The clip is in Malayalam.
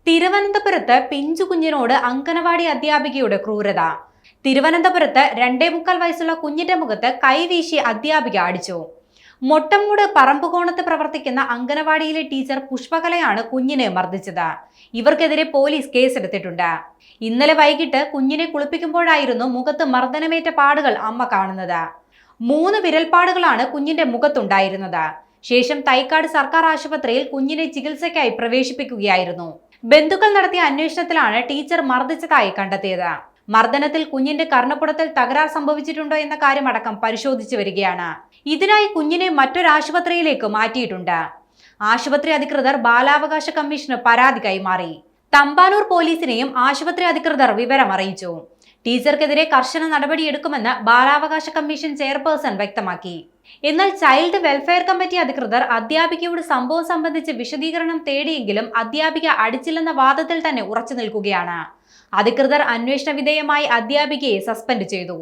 തിരുവനന്തപുരത്ത് പിഞ്ചുകുഞ്ഞിനോട് അങ്കനവാടി അധ്യാപികയുടെ ക്രൂരത. തിരുവനന്തപുരത്ത് 2.25 വയസ്സുള്ള കുഞ്ഞിന്റെ മുഖത്ത് കൈവീശി അധ്യാപിക അടിച്ചു. മൊട്ടമ്മൂട് പറമ്പുകോണത്ത് പ്രവർത്തിക്കുന്ന അങ്കനവാടിയിലെ ടീച്ചർ പുഷ്പകലയാണ് കുഞ്ഞിനെ മർദ്ദിച്ചത്. ഇവർക്കെതിരെ പോലീസ് കേസെടുത്തിട്ടുണ്ട്. ഇന്നലെ വൈകിട്ട് കുഞ്ഞിനെ കുളിപ്പിക്കുമ്പോഴായിരുന്നു മുഖത്ത് മർദ്ദനമേറ്റ പാടുകൾ അമ്മ കാണുന്നത്. 3 വിരൽപ്പാടുകളാണ് കുഞ്ഞിന്റെ മുഖത്തുണ്ടായിരുന്നത്. ശേഷം തൈക്കാട് സർക്കാർ ആശുപത്രിയിൽ കുഞ്ഞിനെ ചികിത്സയ്ക്കായി പ്രവേശിപ്പിക്കുകയായിരുന്നു. ബന്ധുക്കൾ നടത്തിയ അന്വേഷണത്തിലാണ് ടീച്ചർ മർദ്ദിച്ചതായി കണ്ടെത്തിയത്. മർദ്ദനത്തിൽ കുഞ്ഞിന്റെ കർണപുടത്തിൽ തകരാർ സംഭവിച്ചിട്ടുണ്ടോ എന്ന കാര്യമടക്കം പരിശോധിച്ചു വരികയാണ്. ഇതിനായി കുഞ്ഞിനെ മറ്റൊരു ആശുപത്രിയിലേക്ക് മാറ്റിയിട്ടുണ്ട്. ആശുപത്രി അധികൃതർ ബാലാവകാശ കമ്മീഷന് പരാതി കൈമാറി. തമ്പാനൂർ പോലീസിനെയും ആശുപത്രി അധികൃതർ വിവരം അറിയിച്ചു. ടീച്ചർക്കെതിരെ കർശന നടപടിയെടുക്കുമെന്ന് ബാലാവകാശ കമ്മീഷൻ ചെയർപേഴ്സൺ വ്യക്തമാക്കി. എന്നാൽ ചൈൽഡ് വെൽഫെയർ കമ്മിറ്റി അധികൃതർ അധ്യാപികയോട് സംഭവം സംബന്ധിച്ച് വിശദീകരണം തേടിയെങ്കിലും അധ്യാപിക അടിച്ചില്ലെന്ന വാദത്തിൽ തന്നെ ഉറച്ചു നിൽക്കുകയാണ്. അധികൃതർ അന്വേഷണ വിധേയമായി അധ്യാപികയെ സസ്പെൻഡ് ചെയ്തു.